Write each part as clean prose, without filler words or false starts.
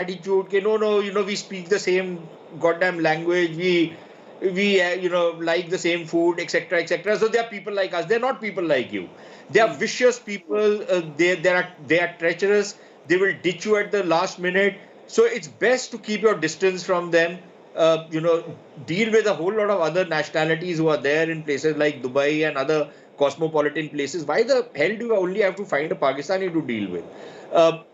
attitude. Okay, no, we speak the same goddamn language. We like the same food, etc., etc. So there are people like us. They're not people like you. They are vicious people. They are treacherous. They will ditch you at the last minute. So it's best to keep your distance from them. Deal with a whole lot of other nationalities who are there in places like Dubai and other cosmopolitan places. Why the hell do you only have to find a Pakistani to deal with?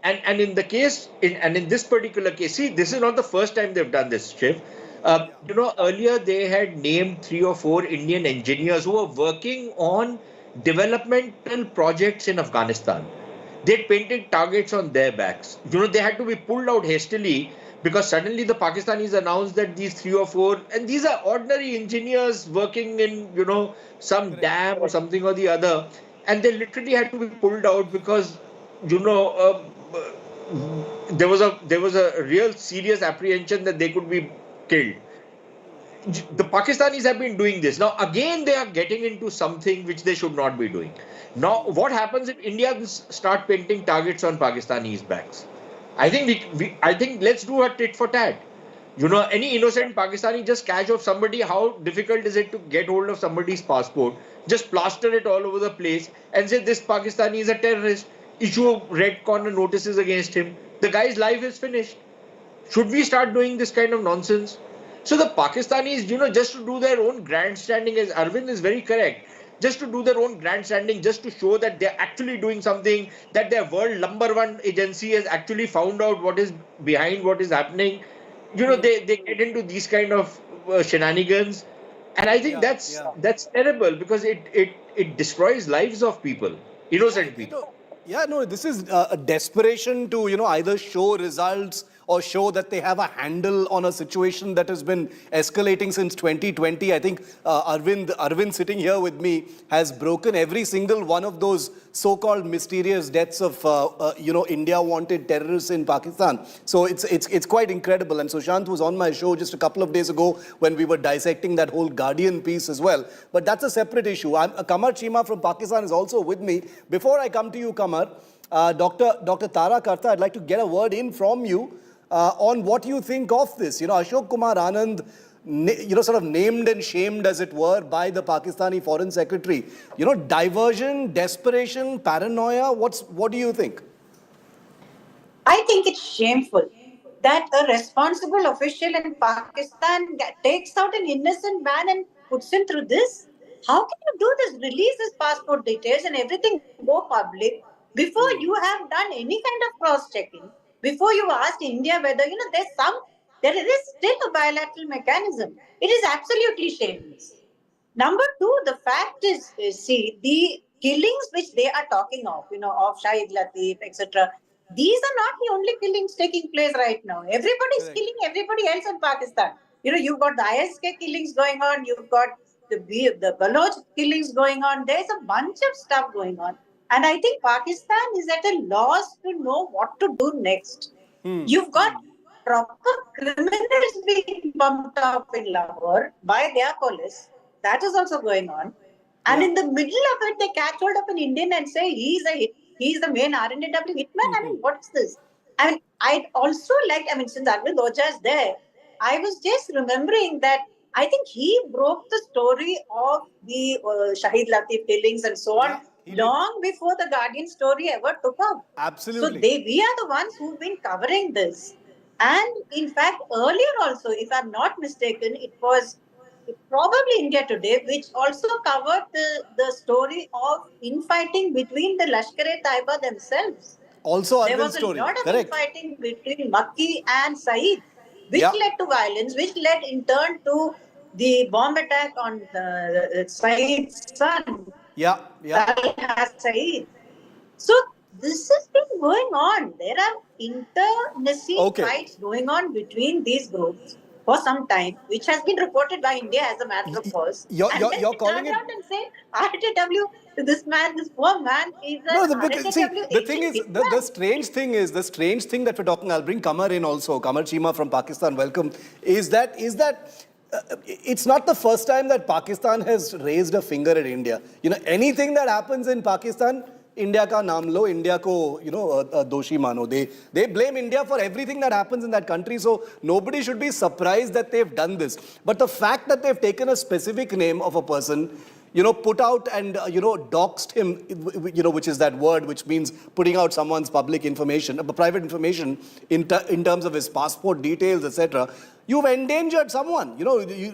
And in the case, in this particular case, see, this is not the first time they've done this, Shiv. Earlier they had named 3 or 4 Indian engineers who were working on developmental projects in Afghanistan. They painted targets on their backs. They had to be pulled out hastily because suddenly the Pakistanis announced that these 3 or 4, and these are ordinary engineers working in, some dam or something or the other, and they literally had to be pulled out because, you know, there was a real serious apprehension that they could be killed. The Pakistanis have been doing this. Now, again, they are getting into something which they should not be doing. Now, what happens if India start painting targets on Pakistanis' backs? I think let's do a tit for tat. Any innocent Pakistani just catch of somebody. How difficult is it to get hold of somebody's passport? Just plaster it all over the place and say this Pakistani is a terrorist. Issue red corner notices against him. The guy's life is finished. Should we start doing this kind of nonsense? So the Pakistanis, just to do their own grandstanding, as Arvind is very correct, just to do their own grandstanding, just to show that they're actually doing something, that their world number 1 agency has actually found out what is behind what is happening. They get into these kind of shenanigans, and I think that's terrible because it destroys lives of people, innocent people. This is a desperation to, either show results or show that they have a handle on a situation that has been escalating since 2020. I think Arvind sitting here with me has broken every single one of those so-called mysterious deaths of, India wanted terrorists in Pakistan. So it's quite incredible. And Sushant was on my show just a couple of days ago when we were dissecting that whole Guardian piece as well. But that's a separate issue. Kamar Chima from Pakistan is also with me. Before I come to you, Kamar, Dr. Tara Karta, I'd like to get a word in from you on what you think of this. Ashok Kumar Anand, sort of named and shamed, as it were, by the Pakistani Foreign Secretary. Diversion, desperation, paranoia. What do you think? I think it's shameful that a responsible official in Pakistan takes out an innocent man and puts him through this. How can you do this? Release his passport details and everything go public before you have done any kind of cross-checking, before you asked India whether, there is still a bilateral mechanism. It is absolutely shameless. Number 2, the fact is, see, the killings which they are talking of Shahid Latif, etc., these are not the only killings taking place right now. Everybody is killing everybody else in Pakistan. You've got the ISK killings going on, you've got the Baloch killings going on. There's a bunch of stuff going on. And I think Pakistan is at a loss to know what to do next. You've got proper criminals being bumped up in Lahore by their police. That is also going on. And in the middle of it, they catch hold of an Indian and say he's the main RNAW hitman. I mean, what's this? I mean, I'd also like, since Arvind Oja is there, I was just remembering that I think he broke the story of the Shahid Latif killings and so on long before the Guardian story ever took off. Absolutely. So we are the ones who've been covering this. And in fact, earlier also, if I'm not mistaken, it was probably India Today, which also covered the story of infighting between the Lashkar-e-Taiba themselves. Also, there was a lot of infighting between Makki and Saeed, which led to violence, which led in turn to the bomb attack on Saeed's son. Talha Saeed. So this has been going on. There are internecine fights going on between these groups for some time, which has been reported by India as a matter of course. You're calling it out and say RTW, this poor man is the thing is, the strange thing that we're talking, I'll bring Kamar in also, Kamar Chima from Pakistan, welcome, is that it's not the first time that Pakistan has raised a finger at India. Anything that happens in Pakistan, India का नाम लो, India को दोषी मानो. They blame India for everything that happens in that country. So nobody should be surprised that they've done this. But the fact that they've taken a specific name of a person, put out and, doxed him, which is that word which means putting out someone's public information, private information in terms of his passport details, etc. You've endangered someone,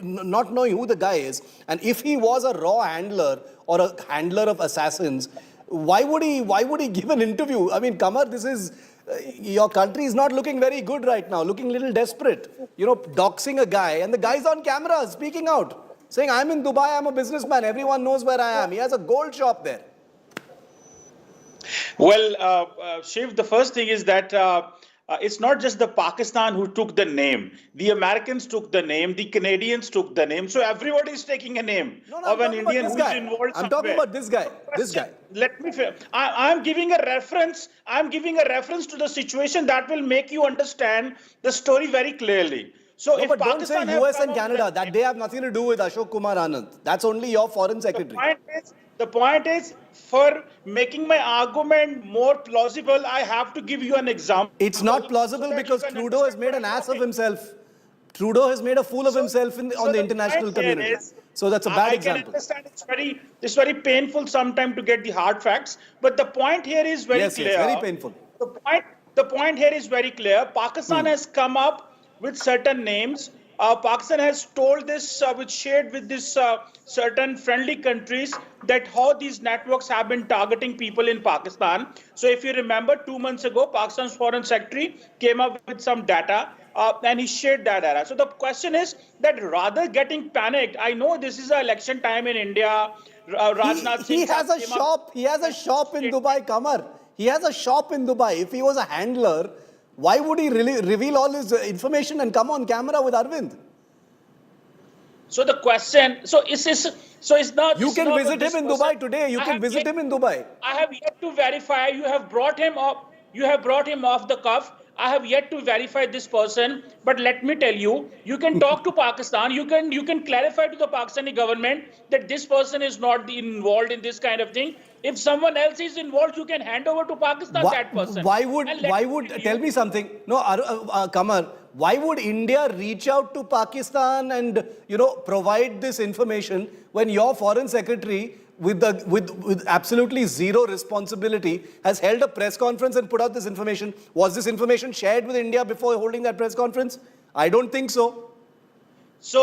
not knowing who the guy is. And if he was a raw handler or a handler of assassins, why would he give an interview? I mean, Kamar, this is, your country is not looking very good right now, looking a little desperate. Doxing a guy, and the guy's on camera speaking out, saying, I'm in Dubai, I'm a businessman, everyone knows where I am. He has a gold shop there. Well, Shiv, the first thing is that it's not just the Pakistan who took the name. The Americans took the name. The Canadians took the name. So everybody is taking a name of an Indian who is involved I'm somewhere. talking about this guy. This guy. Let me. I'm giving a reference. I'm giving a reference to the situation that will make you understand the story very clearly. So No, if but don't Pakistan say have US come and up Canada. with- That they have nothing to do with Ashok Kumar Anand. That's only your foreign secretary. The point is, for making my argument more plausible, I have to give you an example. It's not so plausible that you because can Trudeau has understand made what an I'm ass of talking. himself. Trudeau has made a fool of himself on the the international point here community. is, So that's a bad I example. can understand it's very painful sometimes to get the hard facts, but the point here is very Yes, clear. yes, very painful. The point here is very clear. Pakistan has come up with certain names. Pakistan has told this, shared with this certain friendly countries that how these networks have been targeting people in Pakistan. So if you remember, 2 months ago, Pakistan's foreign secretary came up with some data and he shared that data. So the question is that rather getting panicked, I know this is an election time in India. Rajnath Singh He has a came up- shop. He has a shop in Dubai, Kamar. He has a shop in Dubai. If he was a handler, why would he really reveal all his information and come on camera with Arvind? So the question, it's not. You it's can not visit this him in person. Dubai today. You I can have visit yet- him in Dubai. I have yet to verify. You have brought him up. You have brought him off the cuff. I have yet to verify this person. But let me tell you, you can talk to Pakistan. You can clarify to the Pakistani government that this person is not involved in this kind of thing. If someone else is involved, you can hand over to Pakistan that person. Why And let me tell tell you- me something? No, Kamar, why would India reach out to Pakistan and, provide this information when your foreign secretary with absolutely zero responsibility has held a press conference and put out this information? Was this information shared with India before holding that press conference? I don't think so. So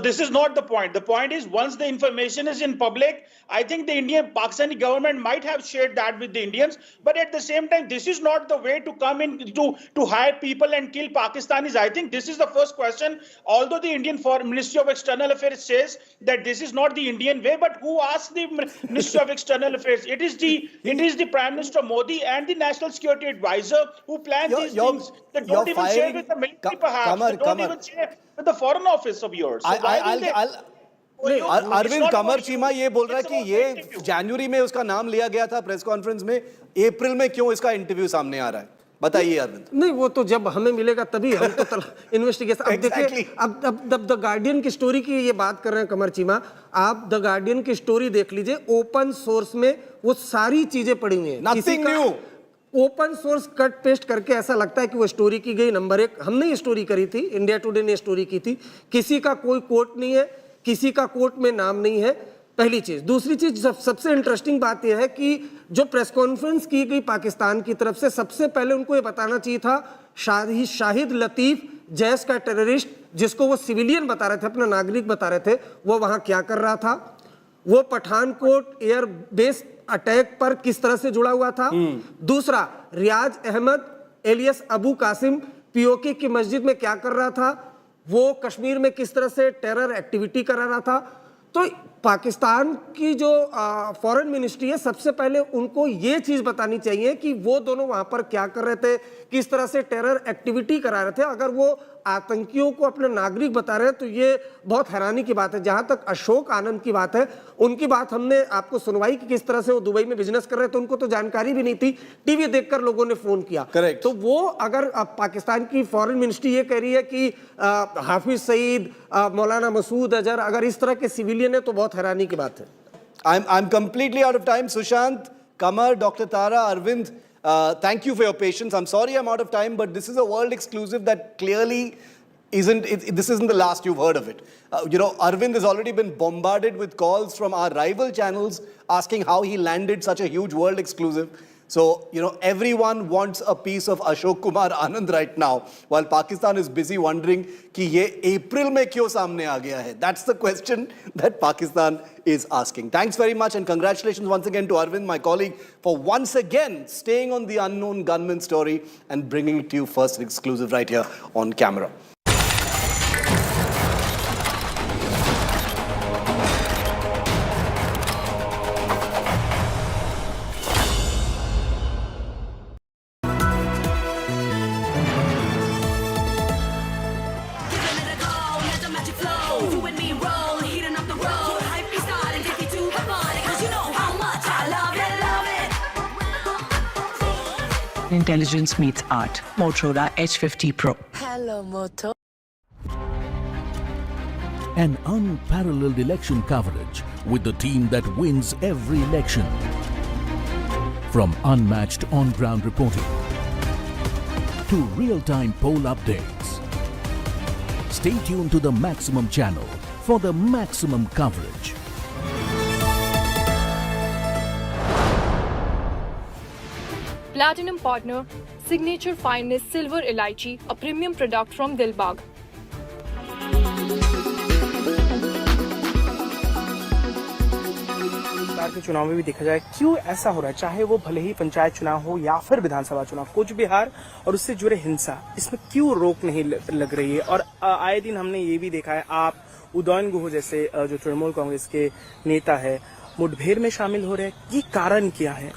this is not the point. The point is, once the information is in public, I think the Indian Pakistani government might have shared that with the Indians. But at the same time, this is not the way to come in to hire people and kill Pakistanis. I think this is the first question. Although the Indian Foreign Ministry of External Affairs says that this is not the Indian way, but who asked the Ministry of External Affairs? It is the Prime Minister Modi and the National Security Advisor who plans these things. They don't even share with the military, perhaps. They don't even share with the Foreign Office of yours. So why will they? Arvind कमर चीमा ये बोल रहा है कि ये जनवरी में उसका नाम लिया गया था प्रेस कॉन्फ्रेंस में, अप्रैल में क्यों इसका इंटरव्यू सामने आ रहा है? बताइए अरविंद। नहीं, वो तो जब हमें मिलेगा तभी हम तो इन्वेस्टिगेशन। अब देखिए, अब द गार्डियन की स्टोरी की ये बात कर रहे हैं कमर चीमा, आप द गार्डियन की स्टोरी देख लीजिए, ओपन सोर्स में वो सारी चीजें पड़ी हुई हैं। Nothing new. Open source cut paste करके ऐसा लगता है कि वो स्टोरी की गई। नंबर 1, हमने ये स्टोरी करी थी, इंडिया टुडे ने स्टोरी की थी, किसी का कोई कोर्ट नहीं है, किसी का कोर्ट में नाम नहीं है, पहली चीज। दूसरी चीज, सबसे इंटरेस्टिंग बात यह है कि जो प्रेस कॉन्फ्रेंस की गई पाकिस्तान की तरफ से, सबसे पहले उनको ये बताना चाहिए था शाहिद लतीफ जैश का टेररिस्ट, जिसको वो सिविलियन बता रहे थे, अपना नागरिक बता रहे थे, वो वहां क्या कर रहा था, वो पठानकोट एयर बेस अटैक पर किस तरह से जुड़ा हुआ था। दूसरा, रियाज अहमद एलियस अबू कासिम पीओके की मस्जिद में क्या कर रहा था, वो कश्मीर में किस तरह से टेरर एक्टिविटी करा रहा था। तो पाकिस्तान की जो फॉरेन मिनिस्ट्री है, सबसे पहले उनको ये चीज बतानी चाहिए कि वो दोनों वहां पर क्या कर रहे थे, किस तरह से टेरर एक्टिविटी करा रहे थे। अगर वो आतंकियों को अपने नागरिक बता रहे हैं तो ये बहुत हैरानी की बात है। जहां तक अशोक आनंद की बात है, उनकी बात हमने आपको सुनवाई कि किस तरह से वो दुबई में बिजनेस कर रहे थे, उनको तो जानकारी भी नहीं थी, टीवी देखकर लोगों ने फोन किया। Correct. तो वो अगर पाकिस्तान की फॉरेन मिनिस्ट्री ये कह रही है कि हाफिज सईद, मौलाना मसूद अजहर अगर इस तरह के सिविलियन है, तो बहुत हैरानी की बात है। I'm completely out of time. Sushant, Kamar, Dr. Tara, Arvind, thank you for your patience. I'm sorry I'm out of time, but this is a world exclusive that clearly this isn't the last you've heard of it. Arvind has already been bombarded with calls from our rival channels asking how he landed such a huge world exclusive. So, everyone wants a piece of Ashok Kumar Anand right now, while Pakistan is busy wondering कि ये April में क्यों सामने आ गया है? That's the question that Pakistan is asking. Thanks very much and congratulations once again to Arvind, my colleague, for once again staying on the unknown gunman story and bringing it to you first exclusive right here on camera. Intelligence meets art. Motorola H50 Pro. Hello, Moto. An unparalleled election coverage with the team that wins every election. From unmatched on-ground reporting to real-time poll updates. Stay tuned to the Maximum channel for the maximum coverage. Platinum partner, Signature Finest Silver Elaichi, a premium product from Dilbagh. के चुनाव में भी देखा जाए क्यों ऐसा हो रहा है, चाहे वो भले ही पंचायत चुनाव हो या फिर विधानसभा चुनाव, कुछ बिहार और उससे जुड़े हिंसा, इसमें क्यों रोक नहीं लग रही है। और आए दिन हमने ये भी देखा है, आप उदयन गुह जैसे जो तृणमूल कांग्रेस के नेता है मुठभेड़ में शामिल हो रहे हैं, ये कारण क्या है?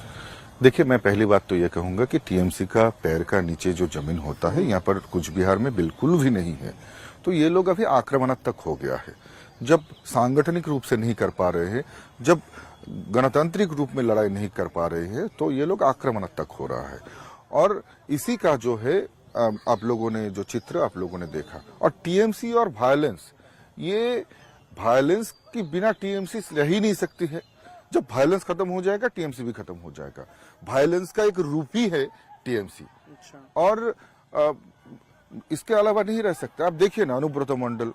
देखिए, मैं पहली बात तो ये कहूंगा कि टीएमसी का पैर का नीचे जो जमीन होता है यहाँ पर कुछ बिहार में बिल्कुल भी नहीं है। तो ये लोग अभी आक्रामणात्मक हो गया है। जब सांगठनिक रूप से नहीं कर पा रहे हैं, जब गणतांत्रिक रूप में लड़ाई नहीं कर पा रहे हैं, तो ये लोग आक्रामणात्मक हो रहा है। और इसी का जो है आप लोगों ने जो चित्र आप लोगों ने देखा। और टीएमसी और वायलेंस, ये वायलेंस की बिना टीएमसी रह ही नहीं सकती है। जब वायलेंस खत्म हो जाएगा टीएमसी भी खत्म हो जाएगा। वायलेंस का एक रूप ही है टीएमसी। और इसके अलावा नहीं रह सकता। आप देखिए ना, अनुब्रत मंडल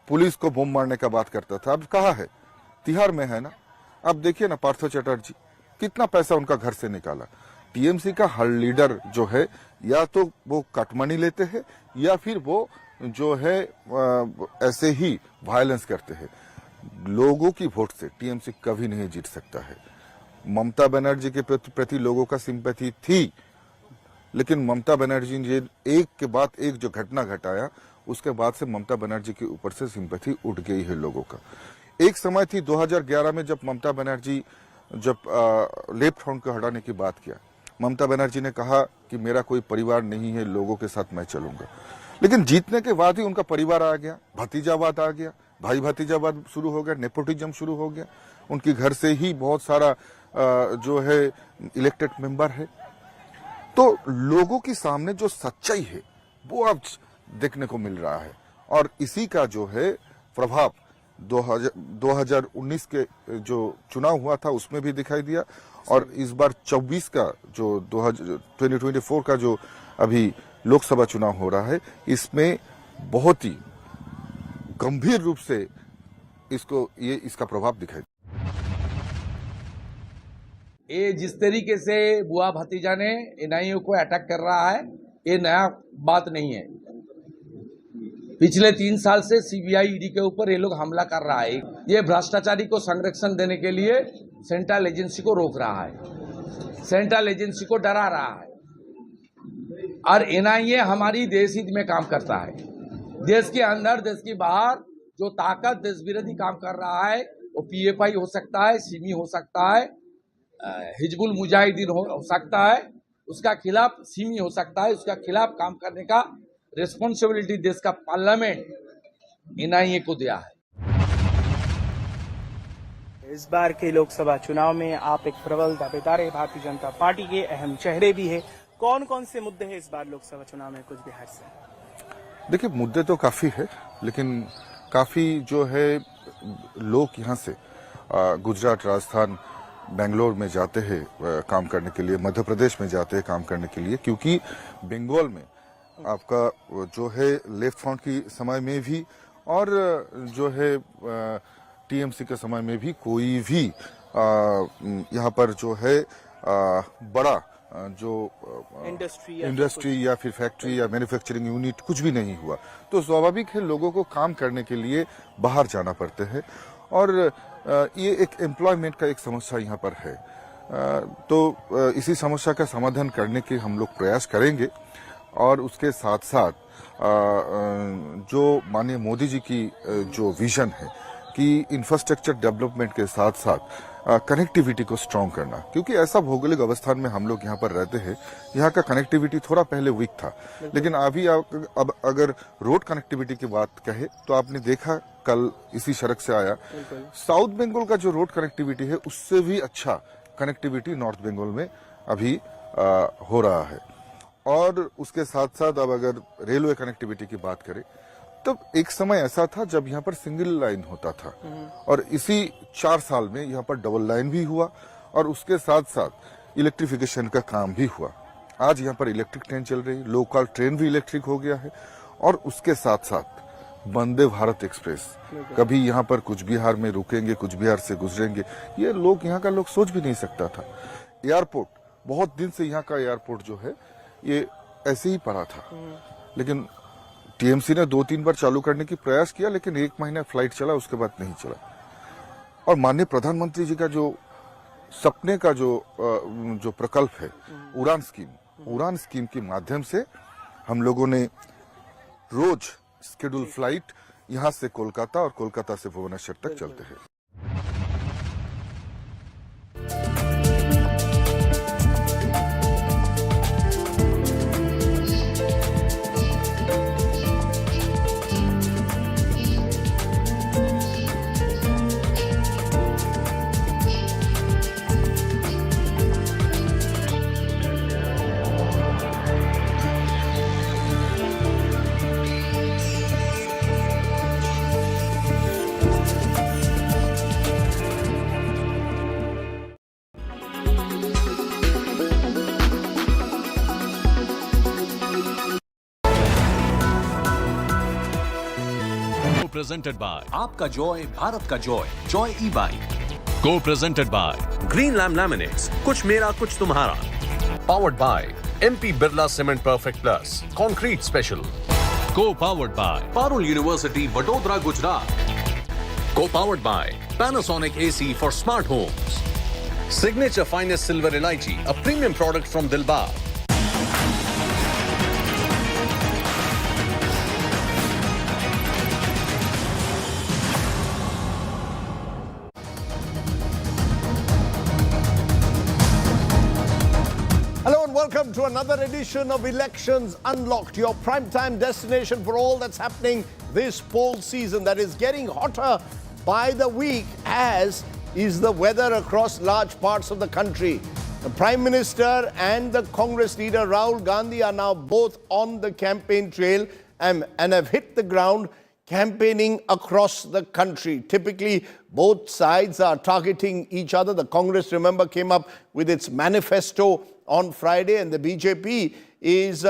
पुलिस को बम मारने का बात करता था, अब कहाँ है? तिहाड़ में है ना। अब देखिए ना, पार्थ चटर्जी, कितना पैसा उनका घर से निकाला। टीएमसी का हर लीडर जो है, या तो वो कटमनी लेते हैं या फिर वो जो है ऐसे ही वायलेंस करते हैं। लोगों की वोट से टीएमसी कभी नहीं जीत सकता है। ममता बनर्जी के प्रति लोगों का सिंपैथी थी, लेकिन ममता बनर्जी ने एक के बाद एक जो घटना घटाया, उसके बाद से ममता बनर्जी के ऊपर से सिंपैथी उठ गई है लोगों का। एक समय थी 2011 में, जब ममता बनर्जी लेफ्ट फ्रंट को हटाने की बात किया, ममता बनर्जी ने कहा कि मेरा कोई परिवार नहीं है, लोगों के साथ मैं चलूंगा। लेकिन जीतने के बाद ही उनका परिवार आ गया, भतीजावाद आ गया, भाई भतीजावाद शुरू हो गया, नेपोटिज्म शुरू हो गया। उनके घर से ही बहुत सारा जो है इलेक्टेड मेंबर है। तो लोगों के सामने जो सच्चाई है वो अब देखने को मिल रहा है। और इसी का जो है प्रभाव 2019 के जो चुनाव हुआ था उसमें भी दिखाई दिया। और इस बार 24 का जो 2024 का जो अभी लोकसभा चुनाव हो रहा है, इसमें बहुत ही गंभीर रूप से इसका प्रभाव दिखाई। ये जिस तरीके से बुआ भतीजा ने एनआईए को अटैक कर रहा है, ये नया बात नहीं है। पिछले 3 साल से सीबीआई ईडी के ऊपर ये लोग हमला कर रहा है। ये भ्रष्टाचारी को संरक्षण देने के लिए सेंट्रल एजेंसी को रोक रहा है, सेंट्रल एजेंसी को डरा रहा है। और एनआईए हमारी देश हित में काम करता है। देश के अंदर, देश के बाहर जो ताकत देश विरोधी काम कर रहा है, वो पीएफआई हो सकता है, सिमी हो सकता है, हिजबुल मुजाहिदीन हो सकता है, उसका खिलाफ सिमी हो सकता है, उसका खिलाफ काम करने का रिस्पॉन्सिबिलिटी देश का पार्लियामेंट एनआईए को दिया है। इस बार के लोकसभा चुनाव में आप एक प्रबल दावेदार है, भारतीय जनता पार्टी के अहम चेहरे भी है। कौन कौन से मुद्दे हैं इस बार लोकसभा चुनाव में कुछ बिहार से? देखिए, मुद्दे तो काफी है, लेकिन काफी जो है लोग यहाँ से गुजरात, राजस्थान, बेंगलोर में जाते हैं काम करने के लिए, मध्य प्रदेश में जाते हैं काम करने के लिए, क्योंकि बंगाल में आपका जो है लेफ्ट फ्रंट की समय में भी और जो है टीएमसी के समय में भी कोई भी यहाँ पर जो है बड़ा जो इंडस्ट्री या फिर फैक्ट्री या मैन्युफैक्चरिंग यूनिट कुछ भी नहीं हुआ। तो स्वाभाविक है लोगों को काम करने के लिए बाहर जाना पड़ते हैं और ये एक एम्प्लॉयमेंट का एक समस्या यहाँ पर है। तो इसी समस्या का समाधान करने के हम लोग प्रयास करेंगे और उसके साथ साथ जो माननीय मोदी जी की जो विजन है कि इंफ्रास्ट्रक्चर डेवलपमेंट के साथ साथ कनेक्टिविटी को स्ट्रांग करना, क्योंकि ऐसा भौगोलिक अवस्थान में हम लोग यहाँ पर रहते हैं, यहाँ का कनेक्टिविटी थोड़ा पहले वीक था, लेकिन अभी अब अगर रोड कनेक्टिविटी की बात कहे तो आपने देखा कल इसी सड़क से आया, साउथ बंगाल का जो रोड कनेक्टिविटी है उससे भी अच्छा कनेक्टिविटी नॉर्थ बंगाल में अभी हो रहा है। और उसके साथ साथ अब अगर रेलवे कनेक्टिविटी की बात करें तब एक समय ऐसा था जब यहाँ पर सिंगल लाइन होता था और इसी 4 साल में यहाँ पर डबल लाइन भी हुआ और उसके साथ साथ इलेक्ट्रिफिकेशन का काम भी हुआ। आज यहाँ पर इलेक्ट्रिक ट्रेन चल रही है, लोकल ट्रेन भी इलेक्ट्रिक हो गया है और उसके साथ साथ वंदे भारत एक्सप्रेस कभी यहाँ पर कुछ बिहार में रुकेंगे, कुछ बिहार से गुजरेंगे, ये लोग यहाँ का लोग सोच भी नहीं सकता था। एयरपोर्ट बहुत दिन से यहाँ का एयरपोर्ट जो है ये ऐसे ही पड़ा था, लेकिन टीएमसी ने 2-3 बार चालू करने की प्रयास किया, लेकिन 1 महीना फ्लाइट चला, उसके बाद नहीं चला। और माननीय प्रधानमंत्री जी का जो सपने का जो प्रकल्प है उड़ान स्कीम के माध्यम से हम लोगों ने रोज शेड्यूल फ्लाइट यहां से कोलकाता और कोलकाता से भुवनेश्वर तक चलते हैं। Presented by आपका जॉय भारत का Joy e bike. Co-presented by Greenlam laminates, कुछ मेरा कुछ तुम्हारा। Powered by MP Birla cement perfect plus concrete special. Co-powered by Parul university Vadodara Gujarat. Co-powered by Panasonic AC for smart homes। Signature finest silver elaichi, a premium product from Dilbar। Welcome to another edition of Elections Unlocked, your primetime destination for all that's happening this poll season that is getting hotter by the week, as is the weather across large parts of the country. The Prime Minister and the Congress leader Rahul Gandhi are now both on the campaign trail and have hit the ground campaigning across the country. Typically, both sides are targeting each other. The Congress, remember, came up with its manifesto on Friday, and the BJP is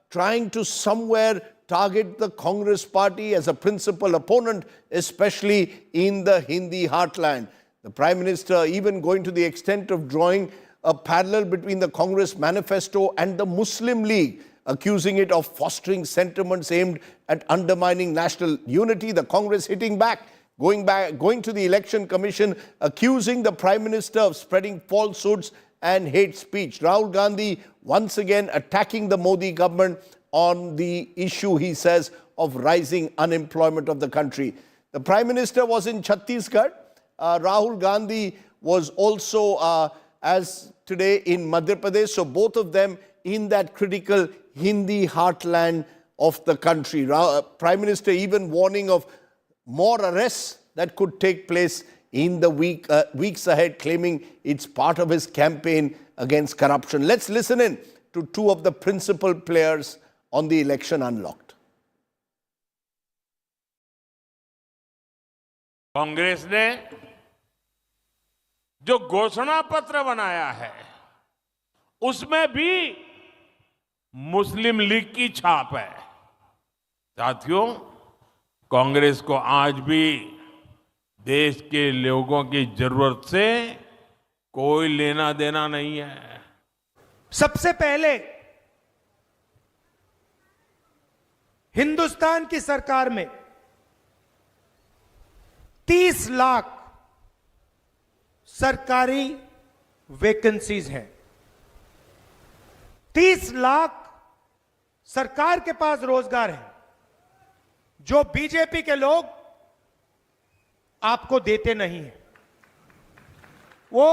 trying to somewhere target the Congress party as a principal opponent, especially in the Hindi heartland. The Prime Minister even going to the extent of drawing a parallel between the Congress manifesto and the Muslim League, accusing it of fostering sentiments aimed at undermining national unity. The Congress hitting back, going to the Election Commission, accusing the Prime Minister of spreading falsehoods and hate speech. Rahul Gandhi once again attacking the Modi government on the issue, he says, of rising unemployment of the country. The Prime Minister was in Chhattisgarh. Rahul Gandhi was also, as today, in Madhya Pradesh. So both of them in that critical Hindi heartland of the country. Prime Minister even warning of more arrests that could take place in the weeks ahead, claiming it's part of his campaign against corruption. Let's listen in to two of the principal players on the Election Unlocked. Congress ने जो घोषणा पत्र बनाया है उसमें भी मुस्लिम league की छाप है। साथियों, कांग्रेस को आज भी देश के लोगों की जरूरत से कोई लेना देना नहीं है। सबसे पहले हिंदुस्तान की सरकार में 30 लाख सरकारी वैकेंसीज हैं। 30 लाख सरकार के पास रोजगार है जो बीजेपी के लोग आपको देते नहीं हैं। वो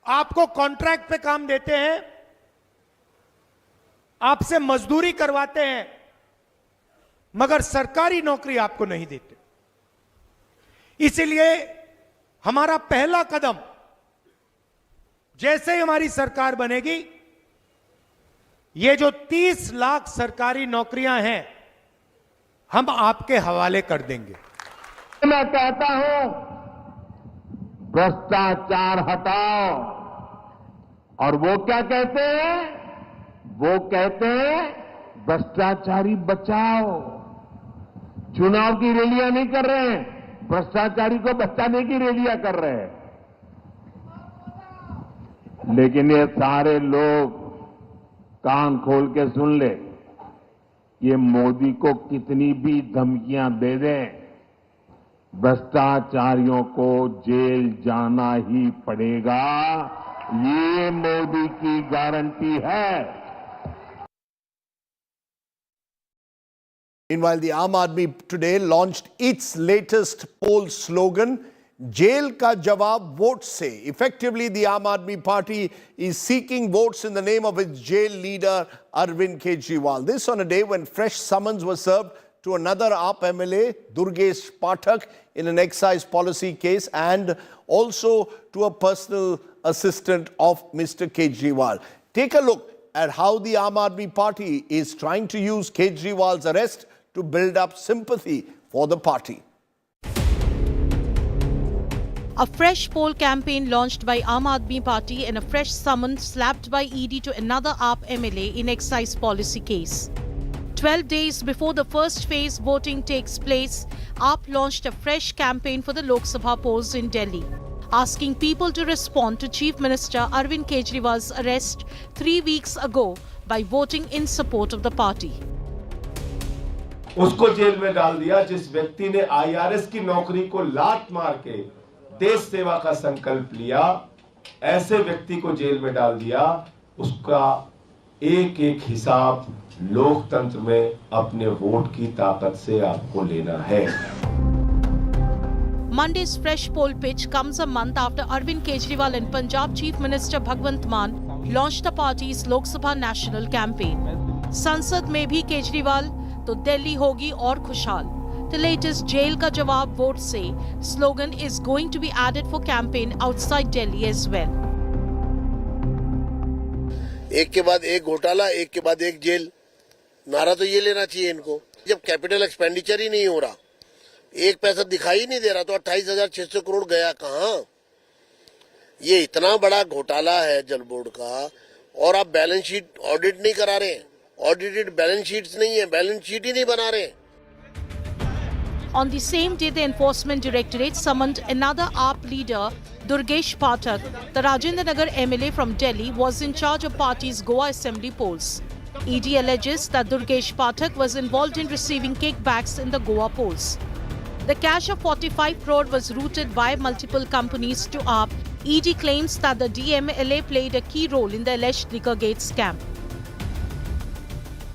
आपको कॉन्ट्रैक्ट पे काम देते हैं, आपसे मजदूरी करवाते हैं, मगर सरकारी नौकरी आपको नहीं देते। इसीलिए हमारा पहला कदम, जैसे ही हमारी सरकार बनेगी, ये जो 30 लाख सरकारी नौकरियां हैं हम आपके हवाले कर देंगे। मैं कहता हूं भ्रष्टाचार हटाओ, और वो क्या कहते हैं? वो कहते हैं भ्रष्टाचारी बचाओ। चुनाव की रैलियां नहीं कर रहे हैं, भ्रष्टाचारी को बचाने की रैलियां कर रहे हैं। लेकिन ये सारे लोग कान खोल के सुन ले, ये मोदी को कितनी भी धमकियां दे दें, भ्रष्टाचारियों को जेल जाना ही पड़ेगा। ये मोदी की गारंटी है। Meanwhile, the Aam Aadmi today launched its latest poll slogan, Jail ka jawab vote se. Effectively, the Aam Aadmi Party is seeking votes in the name of its jail leader, Arvind Kejriwal. This on a day when fresh summons were served to another AAP MLA, Durgesh Pathak, in an excise policy case, and also to a personal assistant of Mr. Kejriwal. Take a look at how the Aam Aadmi Party is trying to use Kejriwal's arrest to build up sympathy for the party. A fresh poll campaign launched by Aam Aadmi Party and a fresh summons slapped by ED to another AAP MLA in excise policy case. 12 days before the first phase voting takes place, AAP launched a fresh campaign for the Lok Sabha polls in Delhi, asking people to respond to Chief Minister Arvind Kejriwal's arrest 3 weeks ago by voting in support of the party. उसको jail में डाल दिया जिस व्यक्ति ने IRS की नौकरी को लात मार के देश सेवा का संकल्प लिया। ऐसे व्यक्ति को जेल में डाल दिया। उसका एक एक हिसाब लोकतंत्र में अपने वोट की ताकत से आपको लेना है। Monday's fresh poll pitch comes a month after Arvind Kejriwal and Punjab Chief Minister Bhagwant Mann launched the party's Lok Sabha national campaign. Sansad में भी केजरीवाल तो दिल्ली होगी और खुशहाल. The latest jail ka jawab vote se slogan is going to be added for campaign outside Delhi as well. एक के बाद एक घोटाला, एक के बाद एक जेल, नारा तो ये लेना चाहिए इनको। जब कैपिटल एक्सपेंडिचर ही नहीं हो रहा, एक पैसा दिखाई नहीं दे रहा, तो 28,600 करोड़ गया कहाँ? ये इतना बड़ा घोटाला है जल बोर्ड का, और आप बैलेंस शीट ऑडिट नहीं करा रहे हैं। ऑडिटेड बैलेंस शीट्स नहीं है, बैलेंस शीट ही नहीं बना रहे। On the same day, the Enforcement Directorate summoned another AAP leader, Durgesh Pathak. The Rajendra Nagar MLA from Delhi was in charge of party's Goa Assembly polls. ED alleges that Durgesh Pathak was involved in receiving kickbacks in the Goa polls. The cash of 45 crore was routed by multiple companies to AAP. ED claims that the DMLA played a key role in the alleged Liquorgate scam.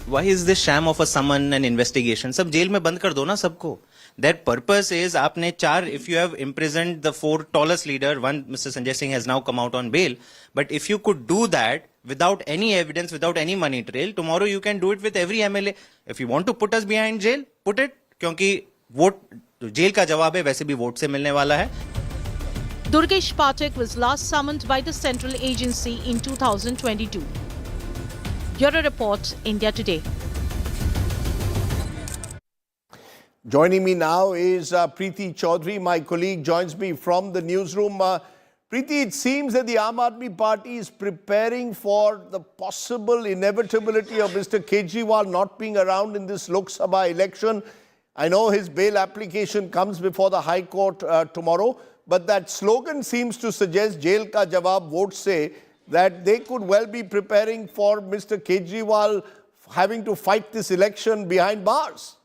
Why is this sham of a summon and investigation? सब jail में बंद कर दो ना सबको. Their purpose is आपने चार, if you have imprisoned the 4 tallest leader, one Mr. Sanjay Singh has now come out on bail, but if you could do that without any evidence, without any money trail, tomorrow you can do it with every MLA. If you want to put us behind jail, put it, क्योंकि vote jail का जवाब है, वैसे भी vote से मिलने वाला है. Durgesh Pathak was last summoned by the central agency in 2022. Bureau Report, India Today. Joining me now is Preeti Chaudhary. My colleague joins me from the newsroom. Preeti, it seems that the Aam Aadmi Party is preparing for the possible inevitability of Mr. Kejriwal not being around in this Lok Sabha election. I know his bail application comes before the High Court tomorrow, but that slogan seems to suggest Jail Ka Jawab Vote Se, that they could well be preparing for Mr. Kejriwal having to fight this election behind bars.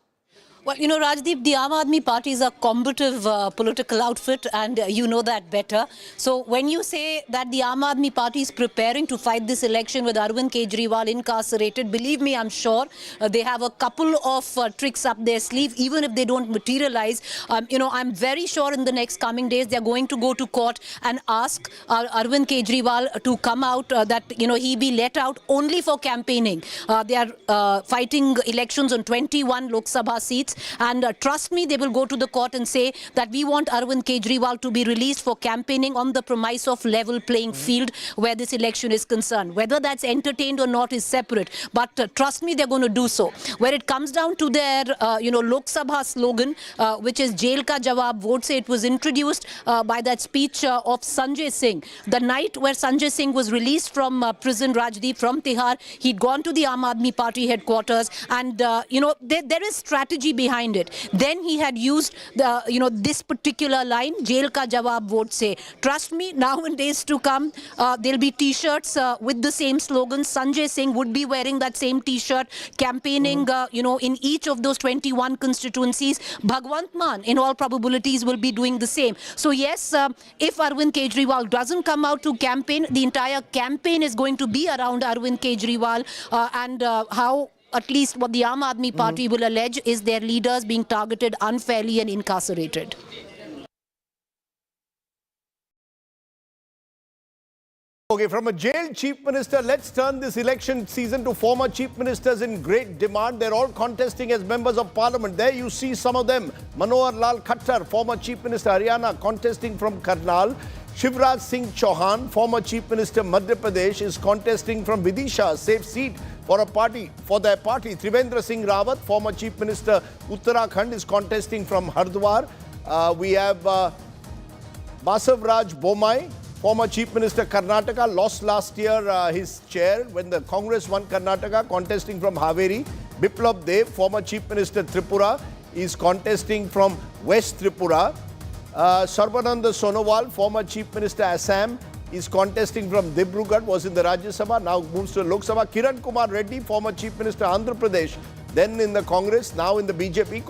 Well, you know, Rajdeep, the Aam Aadmi Party is a combative political outfit, and you know that better. So when you say that the Aam Aadmi Party is preparing to fight this election with Arvind Kejriwal incarcerated, believe me, I'm sure they have a couple of tricks up their sleeve, even if they don't materialize. You know, I'm very sure in the next coming days they're going to go to court and ask Arvind Kejriwal to come out, that, you know, he be let out only for campaigning. They are fighting elections on 21 Lok Sabha seats. And trust me, they will go to the court and say that we want Arvind Kejriwal to be released for campaigning on the premise of level playing field where this election is concerned. Whether that's entertained or not is separate. But trust me, they're going to do so. Where it comes down to their, you know, Lok Sabha slogan, which is Jail Ka Jawab Vote Se, it was introduced by that speech of Sanjay Singh. The night where Sanjay Singh was released from prison, Rajdeep, from Tihar, he'd gone to the Aam Aadmi Party headquarters, and, you know, there is strategy behind it. Then he had used the, you know, this particular line, Jail Ka Jawab Vote Se. Trust me, now in days to come, there'll be t-shirts with the same slogan. Sanjay Singh would be wearing that same t-shirt, campaigning, you know, in each of those 21 constituencies. Bhagwant Mann, in all probabilities, will be doing the same. So yes, if Arvind Kejriwal doesn't come out to campaign, the entire campaign is going to be around Arvind Kejriwal, and how, at least what the Aam Aadmi Party will allege, is their leaders being targeted unfairly and incarcerated. Okay, from a jailed chief minister, let's turn this election season to former chief ministers in great demand. They're all contesting as members of parliament. There you see some of them. Manohar Lal Khattar, former chief minister Haryana, contesting from Karnal. Shivraj Singh Chauhan, former chief minister Madhya Pradesh, is contesting from Vidisha, a safe seat for their party. Trivendra Singh Rawat, former chief minister Uttarakhand, is contesting from Hardwar. We have Basav Raj Bommai, former chief minister Karnataka, lost last year his chair when the Congress won Karnataka, contesting from Haveri. Biplab Dev, former chief minister Tripura, is contesting from West Tripura. Sarbananda Sonowal, former chief minister Assam, is contesting from Dibrugarh, was in the Rajya Sabha, now moves to Lok Sabha. Kiran Kumar Reddy, former chief minister Andhra Pradesh, then in the Congress, now in the BJP,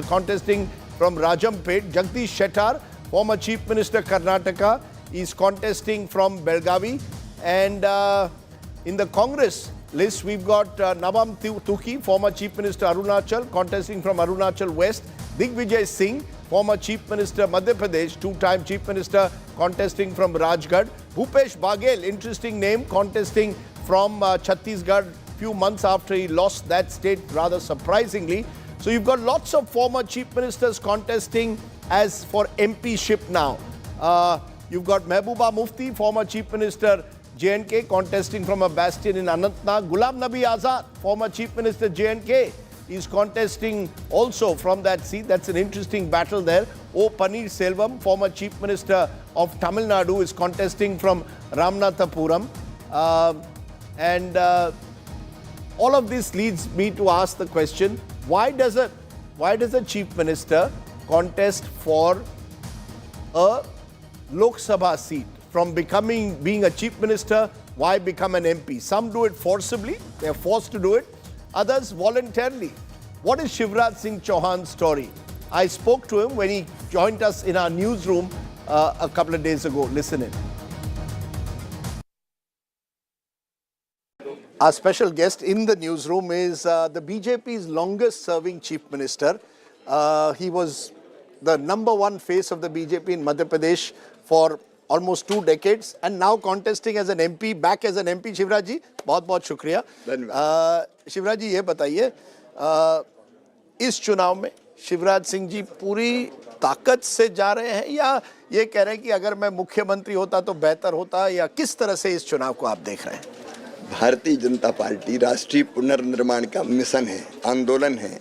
contesting from Rajampet. Jagdish Shettar, former chief minister Karnataka, is contesting from Belgavi. And in the Congress list, we've got Navam Tukhi, former chief minister Arunachal, contesting from Arunachal West. Digvijay Singh, former chief minister Madhya Pradesh, two-time chief minister, contesting from Rajgarh. Bhupesh Baghel, interesting name, contesting from Chhattisgarh few months after he lost that state rather surprisingly. So you've got lots of former chief ministers contesting as for MP-ship now. You've got Mehbooba Mufti, former chief minister J&K, contesting from a bastion in Anantnag. Ghulam Nabi Azad, former chief minister J&K, is contesting also from that seat. That's an interesting battle there. O. Paneerselvam, former chief minister of Tamil Nadu, is contesting from Ramanathapuram. All of this leads me to ask the question, why does a chief minister contest for a Lok Sabha seat? From being a chief minister, why become an MP? Some do it forcibly, they are forced to do it. Others voluntarily. What is Shivraj Singh Chauhan's story? I spoke to him when he joined us in our newsroom a couple of days ago. Listen in. Our special guest in the newsroom is the BJP's longest serving chief minister. He was the #1 face of the BJP in Madhya Pradesh for almost 2 decades and now contesting as an MP, back as an MP. Shivraj ji, बहुत-बहुत शुक्रिया. शिवराज जी, ये बताइए, इस चुनाव में शिवराज सिंह जी पूरी ताकत से जा रहे हैं या ये कह रहे हैं कि अगर मैं मुख्यमंत्री होता तो बेहतर होता, या किस तरह से इस चुनाव को आप देख रहे हैं? भारतीय जनता पार्टी राष्ट्रीय पुनर्निर्माण का मिशन है, आंदोलन है.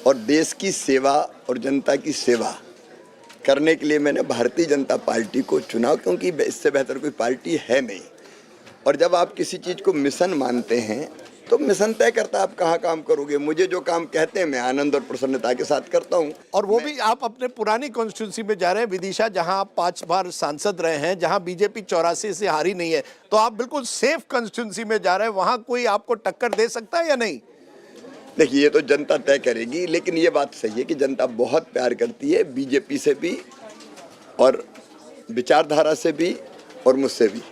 और देश की सेवा और जनता की सेवा करने के लिए मैंने भारतीय जनता पार्टी को चुना, क्योंकि इससे बेहतर कोई पार्टी है नहीं। और जब आप किसी चीज़ को मिशन मानते हैं तो मिशन तय करता है आप कहाँ काम करोगे। मुझे जो काम कहते हैं मैं आनंद और प्रसन्नता के साथ करता हूँ। और वो भी आप अपने पुरानी कॉन्स्टिट्यूंसी में जा रहे हैं, विदिशा, जहां आप 5 बार सांसद रहे हैं, जहां बीजेपी 84 से हारी नहीं है, तो आप बिल्कुल सेफ कॉन्स्टिट्यूंसी में जा रहे हैं। वहां कोई आपको टक्कर दे सकता है या नहीं? देखिए, ये तो जनता तय करेगी, लेकिन ये बात सही है कि जनता बहुत प्यार करती है बीजेपी से भी और विचारधारा से भी और मुझसे भी।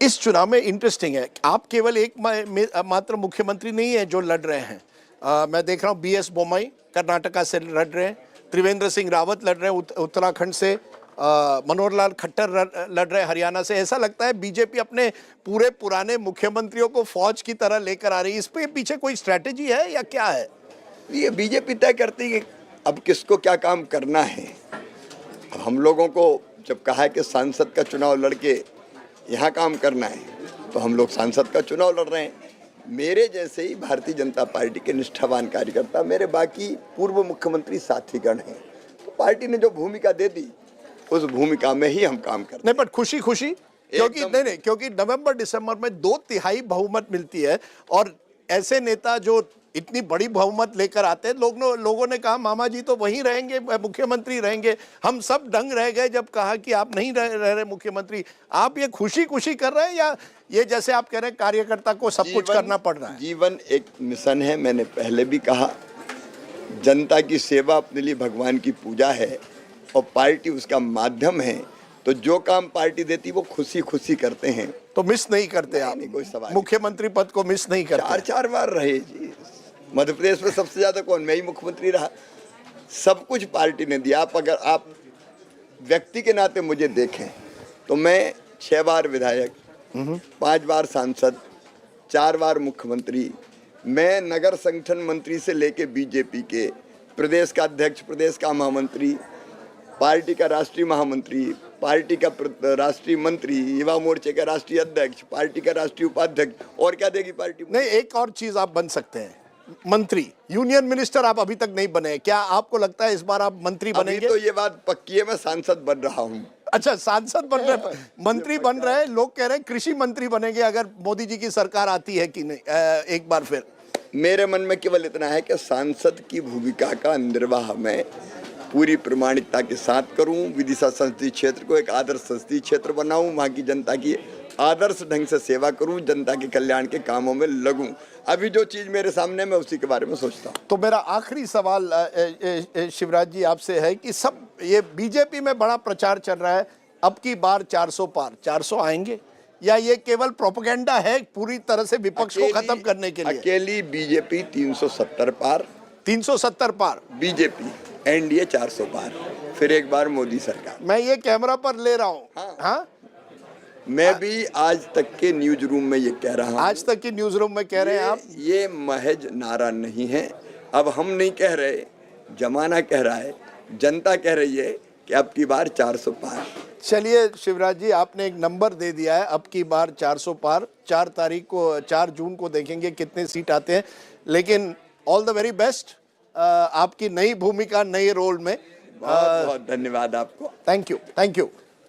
इस चुनाव में इंटरेस्टिंग है, आप केवल एक मात्र मुख्यमंत्री नहीं है जो लड़ रहे हैं। मैं देख रहा हूँ BS बोम्मई कर्नाटका से लड़ रहे हैं, त्रिवेंद्र सिंह रावत लड़ रहे हैं उत्तराखंड से, मनोहर लाल खट्टर लड़ रहे हैं हरियाणा से। ऐसा लगता है बीजेपी अपने पूरे पुराने मुख्यमंत्रियों को फौज की तरह लेकर आ रही है। इस पे पीछे कोई स्ट्रैटेजी है या क्या है? ये बीजेपी तय करती है कि अब किसको क्या काम करना है। अब हम लोगों को जब कहा है कि सांसद का चुनाव लड़के यहाँ काम करना है, तो हम लोग सांसद का चुनाव लड़ रहे हैं। मेरे जैसे ही भारतीय जनता पार्टी के निष्ठावान कार्यकर्ता मेरे बाकी पूर्व मुख्यमंत्री साथीगण हैं, तो पार्टी ने जो भूमिका दे दी उस भूमिका में ही हम काम करते हैं। नहीं, बट खुशी क्योंकि नहीं, क्योंकि नवंबर दिसंबर में 2/3 बहुमत मिलती है और ऐसे नेता जो इतनी बड़ी बहुमत लेकर आते हैं, लोगों ने कहा मामा जी तो वहीं रहेंगे, मुख्यमंत्री रहेंगे। हम सब दंग रह गए जब कहा कि आप नहीं रह रहे मुख्यमंत्री। आप ये खुशी कर रहे हैं या ये जैसे आप कह रहे हैं कार्यकर्ता को सब कुछ करना पड़ रहा है? जीवन एक मिशन है। मैंने पहले भी कहा, जनता की सेवा अपने लिए भगवान की पूजा है और पार्टी उसका माध्यम है। तो जो काम पार्टी देती वो खुशी करते हैं। तो मिस नहीं करते आप? नहीं, कोई सवाल। मुख्यमंत्री पद को मिस नहीं करते? 4 बार रहे जी। मध्य प्रदेश में सबसे ज्यादा कौन? मैं ही मुख्यमंत्री रहा। सब कुछ पार्टी ने दिया। अगर आप व्यक्ति के नाते मुझे देखें तो मैं 6 बार विधायक, 5 बार सांसद, 4 बार मुख्यमंत्री। मैं नगर संगठन मंत्री से लेके बीजेपी के प्रदेश का अध्यक्ष, प्रदेश का महामंत्री, पार्टी का राष्ट्रीय महामंत्री, पार्टी का राष्ट्रीय मंत्री, युवा मोर्चे का राष्ट्रीय अध्यक्ष, पार्टी का राष्ट्रीय उपाध्यक्ष। और क्या देगी पार्टी? नहीं, एक और चीज आप बन सकते हैं, मंत्री, यूनियन मिनिस्टर। आप अभी तक नहीं बने, क्या आपको लगता है इस बार आप मंत्री बनेंगे? तो ये बात पक्की है, मैं सांसद बन रहा हूँ। अच्छा, सांसद बन रहे, मंत्री बन रहे हैं। लोग कह रहे हैं कृषि मंत्री बनेंगे अगर मोदी जी की सरकार आती है कि नहीं एक बार फिर? मेरे मन में केवल इतना है कि सांसद की भूमिका का निर्वाह मैं पूरी प्रामाणिकता के साथ करूं। विदिशा संसदीय क्षेत्र को एक आदर्श संसदीय क्षेत्र बनाऊं, वहां की जनता की आदर्श ढंग से सेवा करूं, जनता के कल्याण के कामों में लगूं। अभी जो चीज मेरे सामने मैं उसी के बारे में सोचता हूं। तो मेरा आखिरी सवाल शिवराज जी आपसे है कि सब ये बीजेपी में बड़ा प्रचार चल रहा है, अब की बार 400 पार, 400 आएंगे, या ये केवल प्रोपेगेंडा है पूरी तरह से विपक्ष को खत्म करने के लिए? अकेली बीजेपी 370 पार, 370 पार बीजेपी, एनडीए 400 पार, फिर एक बार मोदी सरकार। मैं ये कैमरा पर ले रहा हूँ। हाँ? मैं भी आज तक के न्यूज रूम में ये कह रहा हूँ। आज तक के न्यूज रूम में कह रहे हैं आप? ये महज नारा नहीं है। अब हम नहीं कह रहे, जमाना कह रहा है, जनता कह रही है कि अब की बार 400 पार। चलिए शिवराज जी, आपने एक नंबर दे दिया है, अब की बार 400 पार। 4 जून को देखेंगे कितने सीट आते हैं। लेकिन ऑल द वेरी बेस्ट आपकी नई भूमिका, नए रोल में। बहुत धन्यवाद आपको। Thank you.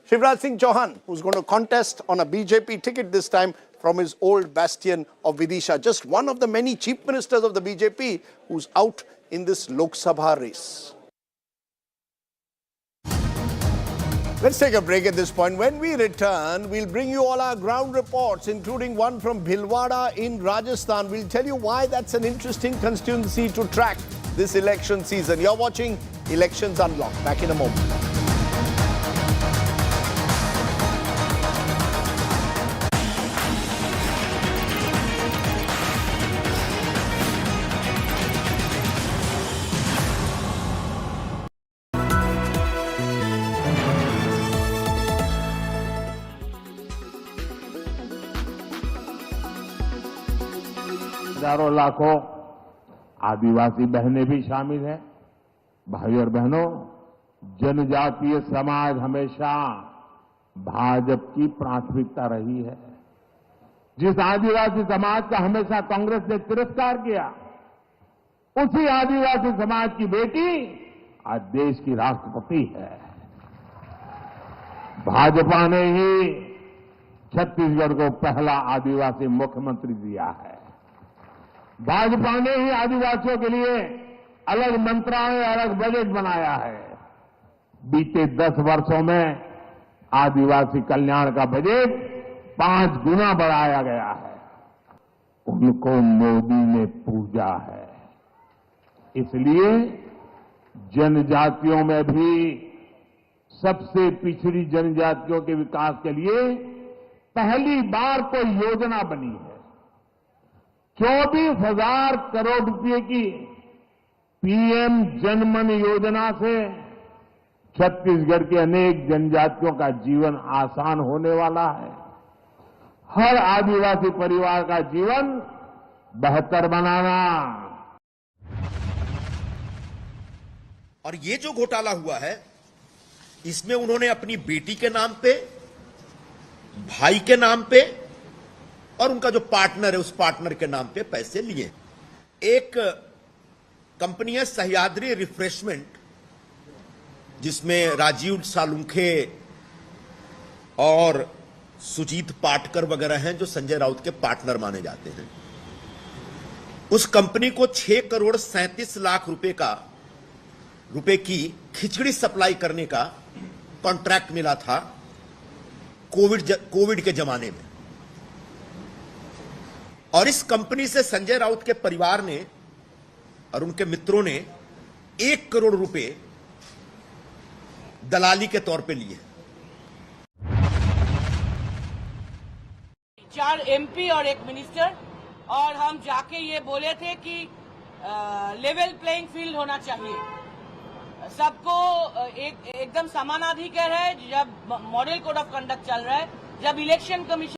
Shivraj Singh Chauhan, who's going to contest on a BJP ticket this time from his old bastion of Vidisha, just one of the many chief ministers of the BJP who's out in this Lok Sabha race. Let's take a break at this point. When we return, we'll bring you all our ground reports, including one from Bhilwara in Rajasthan. We'll tell you why that's an interesting constituency to track this election season. You're watching Elections Unlocked. Back in a moment. हजारों लाखों आदिवासी बहनें भी शामिल हैं। भाई और बहनों, जनजातीय समाज हमेशा भाजपा की प्राथमिकता रही है। जिस आदिवासी समाज का हमेशा कांग्रेस ने तिरस्कार किया, उसी आदिवासी समाज की बेटी आज देश की राष्ट्रपति है। भाजपा ने ही छत्तीसगढ़ को पहला आदिवासी मुख्यमंत्री दिया है। भाजपा ने ही आदिवासियों के लिए अलग मंत्रालय, अलग बजट बनाया है। बीते 10 वर्षों में आदिवासी कल्याण का बजट 5 गुना बढ़ाया गया है। उनको मोदी ने पूजा है। इसलिए जनजातियों में भी सबसे पिछड़ी जनजातियों के विकास के लिए पहली बार कोई योजना बनी है। 24,000 करोड़ रुपए की पीएम जनमन योजना से छत्तीसगढ़ के अनेक जनजातियों का जीवन आसान होने वाला है। हर आदिवासी परिवार का जीवन बेहतर बनाना। और ये जो घोटाला हुआ है, इसमें उन्होंने अपनी बेटी के नाम पे, भाई के नाम पे और उनका जो पार्टनर है उस पार्टनर के नाम पे पैसे लिए। एक कंपनी है सह्याद्री रिफ्रेशमेंट, जिसमें राजीव सालुंखे और सुजीत पाटकर वगैरह हैं जो संजय राउत के पार्टनर माने जाते हैं। उस कंपनी को 6 करोड़ 37 लाख रुपए की खिचड़ी सप्लाई करने का कॉन्ट्रैक्ट मिला था कोविड के जमाने में। और इस कंपनी से संजय राउत के परिवार ने और उनके मित्रों ने 1 करोड़ रुपए दलाली के तौर पे लिए। 4 एमपी और 1 मिनिस्टर, और हम जाके ये बोले थे कि लेवल प्लेइंग फील्ड होना चाहिए, सबको एकदम समानाधिकार है। जब मॉडल कोड ऑफ कंडक्ट चल रहा है, जब इलेक्शन कमीशन